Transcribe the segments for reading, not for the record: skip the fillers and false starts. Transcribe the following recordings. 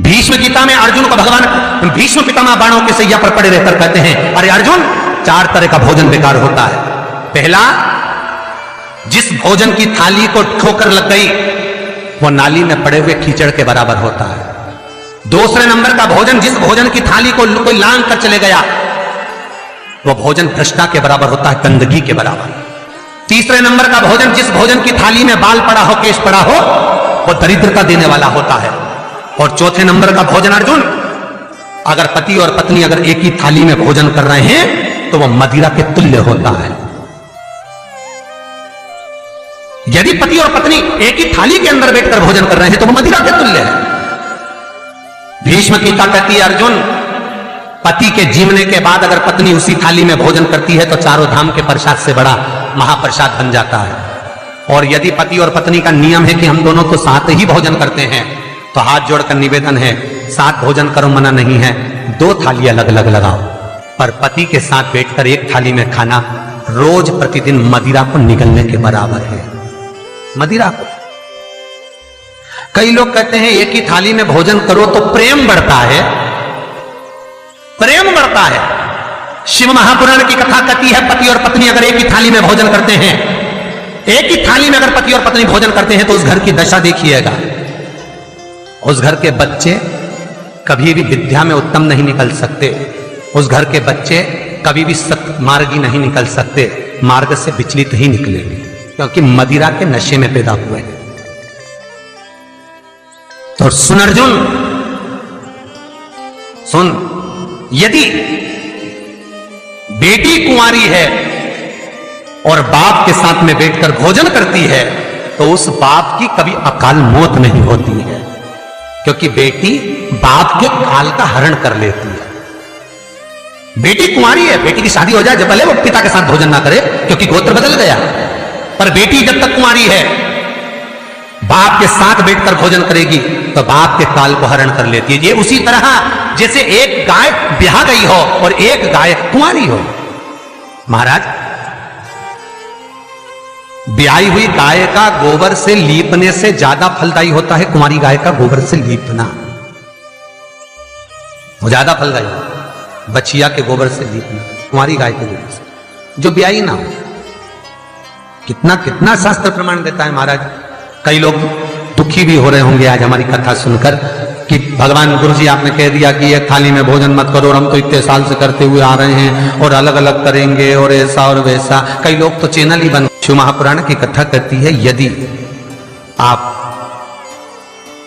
भीष्म गीता में अर्जुन को भगवान भीष्म पितामह बाणों के सैया पर पड़े रहकर कहते हैं, अरे अर्जुन, 4 तरह का भोजन बेकार होता है। पहला, जिस भोजन की थाली को ठोकर लग गई वो नाली में पड़े हुए कीचड़ के बराबर होता है। दूसरे नंबर का भोजन, जिस भोजन की थाली को कोई लांग कर चले गया वो भोजन भ्रष्टा के बराबर होता है, गंदगी के बराबर। तीसरे नंबर का भोजन, जिस भोजन की थाली में बाल पड़ा हो, केश पड़ा हो, वो दरिद्रता देने वाला होता है। और चौथे नंबर का भोजन अर्जुन, अगर पति और पत्नी अगर एक ही थाली में भोजन कर रहे हैं तो वो मदिरा के तुल्य होता है। यदि पति और पत्नी एक ही थाली के अंदर बैठकर भोजन कर रहे हैं तो वो मदिरा के तुल्य है। भीष्म गीता कहती है, अर्जुन, पति के जीवने के बाद अगर पत्नी उसी थाली में भोजन करती है तो चारों धाम के प्रसाद से बड़ा महाप्रसाद बन जाता है। और यदि पति और पत्नी का नियम है कि हम दोनों तो साथ ही भोजन करते हैं तो हाथ जोड़कर निवेदन है, साथ भोजन करो, मना नहीं है, 2 थाली अलग अलग लगाओ। पर पति के साथ बैठकर एक थाली में खाना रोज प्रतिदिन मदिरा को निगलने के बराबर है। मदिरा को कई लोग कहते हैं एक ही थाली में भोजन करो तो प्रेम बढ़ता है, प्रेम बढ़ता है। शिव महापुराण की कथा कहती है, पति और पत्नी अगर एक ही थाली में भोजन करते हैं, एक ही थाली में अगर पति और पत्नी भोजन करते हैं तो उस घर की दशा देखिएगा। उस घर के बच्चे कभी भी विद्या में उत्तम नहीं निकल सकते, उस घर के बच्चे कभी भी सत्मार्गी नहीं निकल सकते, मार्ग से विचलित ही निकलेंगे, क्योंकि मदिरा के नशे में पैदा हुए हैं। तो सुन अर्जुन, सुन, यदि बेटी कुंवारी है और बाप के साथ में बैठकर भोजन करती है तो उस बाप की कभी अकाल मौत नहीं होती है, क्योंकि बेटी बाप के काल का हरण कर लेती है। बेटी कुंवारी है, बेटी की शादी हो जाए जब पहले वो पिता के साथ भोजन ना करे क्योंकि गोत्र बदल गया, पर बेटी जब तक कुंवारी है बाप के साथ बैठकर भोजन करेगी तो बाप के काल को हरण कर लेती है। ये उसी तरह जैसे एक गाय ब्याह गई हो और एक गाय कुंवारी हो। महाराज, ब्याही हुई गाय का गोबर से लीपने से ज्यादा फलदायी होता है कुंवारी गाय का गोबर से लीपना, वो ज्यादा फलदायी। बछिया के गोबर से लीपना, कुंवारी गाय के गोबर से जो ब्याही ना हो। कितना कितना शास्त्र प्रमाण देता है महाराज। कई लोग दुखी भी हो रहे होंगे आज हमारी कथा सुनकर कि भगवान गुरुजी आपने कह दिया कि एक थाली में भोजन मत करो और हम तो इतने साल से करते हुए आ रहे हैं और अलग अलग करेंगे और ऐसा और वैसा। कई लोग तो चैनल ही बंद। शिव महापुराण की कथा कहती है, यदि आप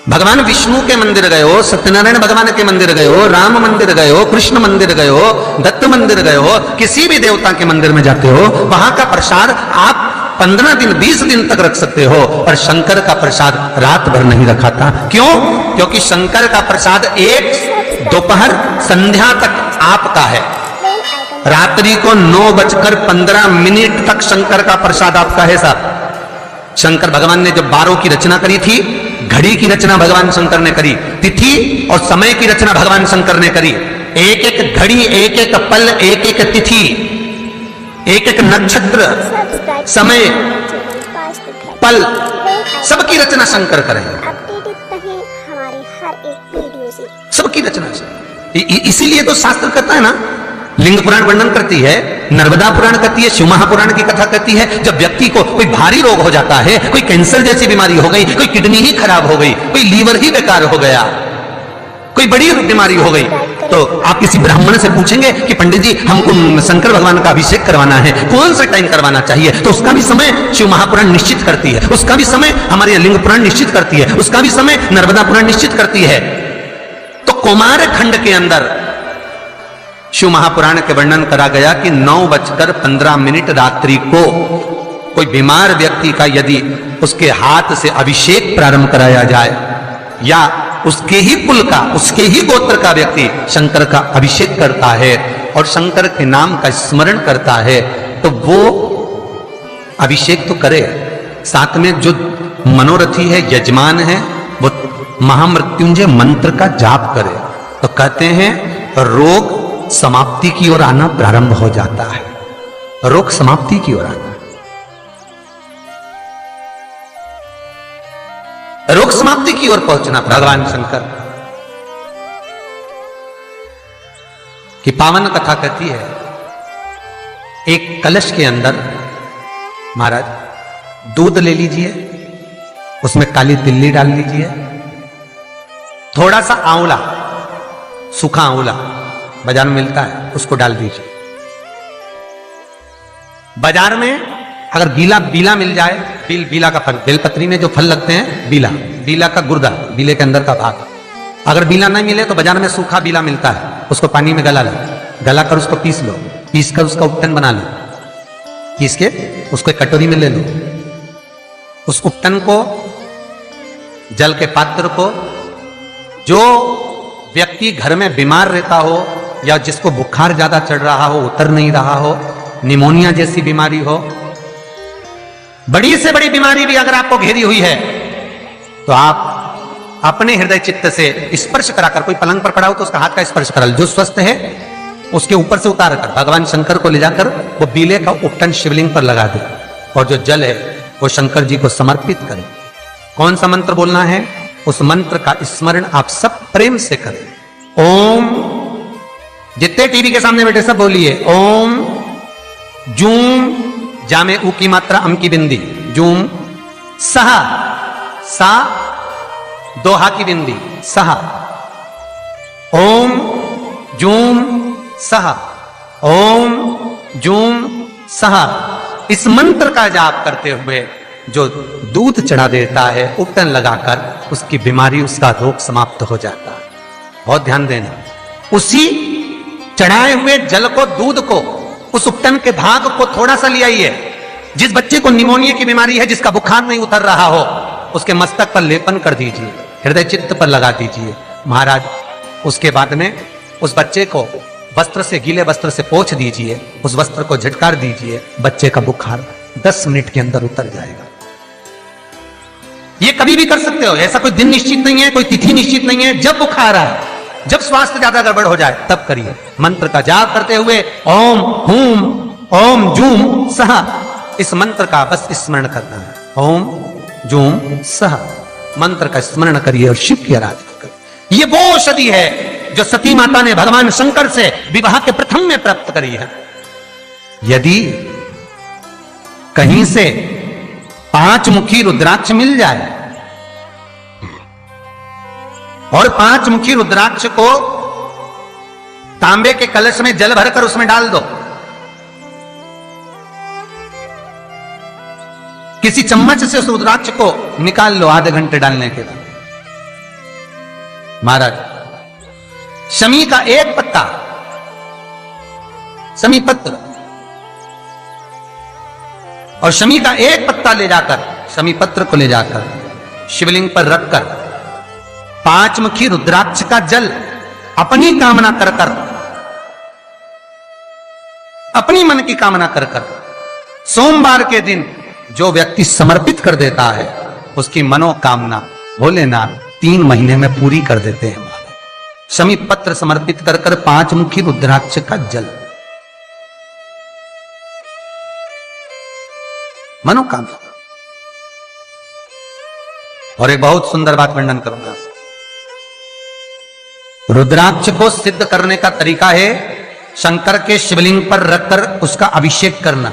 भगवान विष्णु के मंदिर गए हो, सत्यनारायण भगवान के मंदिर गए हो, राम मंदिर गए हो, कृष्ण मंदिर गए हो, दत्त मंदिर गए हो, किसी भी देवता के मंदिर में जाते हो, वहां का प्रसाद आप 15 दिन 20 दिन तक रख सकते हो, पर शंकर का प्रसाद रात भर नहीं रखा था। क्यों? क्योंकि शंकर का प्रसाद एक दोपहर संध्या तक आपका है, रात्रि को 9:15 तक शंकर का प्रसाद आपका है साहब। शंकर भगवान ने जब 12 की रचना करी थी, घड़ी की रचना भगवान शंकर ने करी, तिथि और समय की रचना भगवान शंकर ने करी। एक एक घड़ी, एक एक पल, एक एक तिथि, एक एक नक्षत्र, समय, पल, सबकी रचना शंकर करेंगे। सबकी रचना से इसीलिए तो शास्त्र कहता है ना, लिंग पुराण वर्णन करती है, नर्मदा पुराण कहती है, शिव महापुराण की कथा कहती है, जब व्यक्ति को कोई भारी रोग हो जाता है, कोई कैंसर जैसी बीमारी हो गई, कोई किडनी ही खराब हो गई, कोई लीवर ही बेकार हो गया, कोई बड़ी बीमारी हो गई, तो आप किसी ब्राह्मण से पूछेंगे कि पंडित जी हमको शंकर भगवान का अभिषेक करवाना है, कौन सा टाइम करवाना चाहिए? तो उसका भी समय शिव महापुराण निश्चित करती है, उसका भी समय हमारी लिंग पुराण निश्चित करती है, उसका भी समय नर्मदा पुराण निश्चित करती है। तो कुमार खंड के अंदर शिव महापुराण के वर्णन करा गया कि 9:15 रात्रि को कोई बीमार व्यक्ति का यदि उसके हाथ से अभिषेक प्रारंभ कराया जाए या उसके ही कुल का, उसके ही गोत्र का व्यक्ति शंकर का अभिषेक करता है और शंकर के नाम का स्मरण करता है, तो वो अभिषेक तो करे, साथ में जो मनोरथी है, यजमान है, वो महामृत्युंजय मंत्र का जाप करे, तो कहते हैं रोग समाप्ति की ओर आना प्रारंभ हो जाता है। रोग समाप्ति की ओर आना, रोग समाप्ति की ओर पहुंचना भगवान शंकर। कि पावन कथा कहती है, एक कलश के अंदर महाराज दूध ले लीजिए, उसमें काली तिल्ली डाल लीजिए, थोड़ा सा आंवला, सूखा आंवला बाजार में मिलता है, उसको डाल दीजिए। बाजार में अगर गीला बीला मिल जाए, बीला का फल, बेलपत्री में जो फल लगते हैं, बीला का गुर्दा, बीले के अंदर का भाग, अगर बीला नहीं मिले तो बाजार में सूखा बीला मिलता है, उसको पानी में गला कर उसको पीस लो, पीस कर उसका उपटन बना लो, पीस के उसको एक कटोरी में ले लो। उस उपटन को, जल के पात्र को, जो व्यक्ति घर में बीमार रहता हो या जिसको बुखार ज्यादा चढ़ रहा हो, उतर नहीं रहा हो, निमोनिया जैसी बीमारी हो, बड़ी से बड़ी बीमारी भी अगर आपको घेरी हुई है, तो आप अपने हृदय चित्त से स्पर्श कराकर, कोई पलंग पर पड़ा हो तो उसका हाथ का स्पर्श करा, जो स्वस्थ है उसके ऊपर से उतार कर भगवान शंकर को ले जाकर वो बीले का उपटन शिवलिंग पर लगा दे, और जो जल है वो शंकर जी को समर्पित करें। कौन सा मंत्र बोलना है? उस मंत्र का स्मरण आप सब प्रेम से करें। ओम, जितने टीवी के सामने बैठे सब बोलिए, ओम जूम, जा में ऊ की मात्रा, अम की बिंदी, जूम, सहा, सा दो हा की बिंदी, सहा, ओम जूम सहा, ओम जूम सहा। इस मंत्र का जाप करते हुए जो दूध चढ़ा देता है उपटन लगाकर, उसकी बीमारी, उसका रोग समाप्त हो जाता है। बहुत ध्यान देना। उसी चढ़ाए हुए जल को, दूध को, उस उपटन के भाग को थोड़ा सा ले आइए। जिस बच्चे को निमोनिया की बीमारी है, जिसका बुखार नहीं उतर रहा हो, उसके मस्तक पर लेपन कर दीजिए, हृदय चित्त पर लगा दीजिए महाराज। उसके बाद में उस बच्चे को वस्त्र से, गीले वस्त्र से पोंछ दीजिए, उस वस्त्र को झटकार दीजिए, बच्चे का बुखार 10 मिनट के अंदर उतर जाएगा। ये कभी भी कर सकते हो, ऐसा कोई दिन निश्चित नहीं है, कोई तिथि निश्चित नहीं है। जब बुखार आए, जब स्वास्थ्य ज्यादा गड़बड़ हो जाए, तब करिए। मंत्र का जाप करते हुए ओम हूम ओम जूम सहा, इस मंत्र का बस स्मरण करना है। ओम जूम सहा मंत्र का स्मरण करिए और शिव की आराधना करिए। ये वो औषधि है जो सती माता ने भगवान शंकर से विवाह के प्रथम में प्राप्त करी है। यदि कहीं से 5 मुखी रुद्राक्ष मिल जाए और 5 मुखी रुद्राक्ष को तांबे के कलश में जल भरकर उसमें डाल दो, किसी चम्मच से उस रुद्राक्ष को निकाल लो आधे घंटे डालने के बाद। महाराज, शमी का एक पत्ता, शमी पत्र, और शमी का एक पत्ता ले जाकर, शमी पत्र को ले जाकर शिवलिंग पर रखकर 5 मुखी रुद्राक्ष का जल अपनी कामना कर कर, अपनी मन की कामना कर कर, सोमवार के दिन जो व्यक्ति समर्पित कर देता है, उसकी मनोकामना भोलेनाथ 3 महीने में पूरी कर देते हैं। शमी पत्र समर्पित कर कर 5 मुखी रुद्राक्ष का जल, मनोकामना। और एक बहुत सुंदर बात वर्णन करूंगा। रुद्राक्ष को सिद्ध करने का तरीका है शंकर के शिवलिंग पर रखकर उसका अभिषेक करना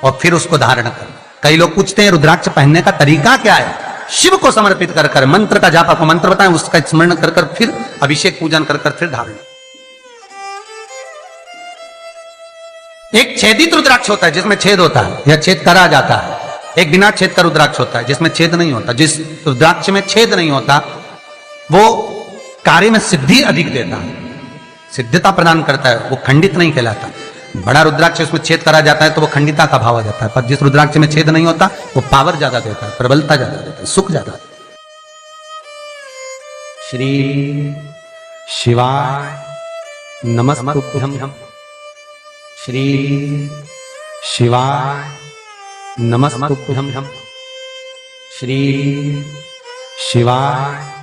और फिर उसको धारण करना। कई लोग पूछते हैं रुद्राक्ष पहनने का तरीका क्या है? शिव को समर्पित कर कर मंत्र का जाप, आपको मंत्र बताएं, उसका स्मरण कर कर फिर अभिषेक पूजन कर कर फिर धारण। एक छेदित रुद्राक्ष होता है जिसमें छेद होता है या छेद करा जाता है, एक बिना छेद का रुद्राक्ष होता है जिसमें छेद नहीं होता। जिस रुद्राक्ष में छेद नहीं होता वो कार्य में सिद्धि अधिक देता है, सिद्धता प्रदान करता है, वो खंडित नहीं कहलाता। बड़ा रुद्राक्ष उसमें छेद करा जाता है तो वो खंडिता का भाव आ जाता है, पर जिस रुद्राक्ष में छेद नहीं होता वो पावर ज्यादा देता है, प्रबलता ज्यादा देता है, सुख ज्यादा देता है। श्री शिवाय नमस्तुभ्यं, श्री शिवाय नमस्तुभ्यं, श्री शिवाय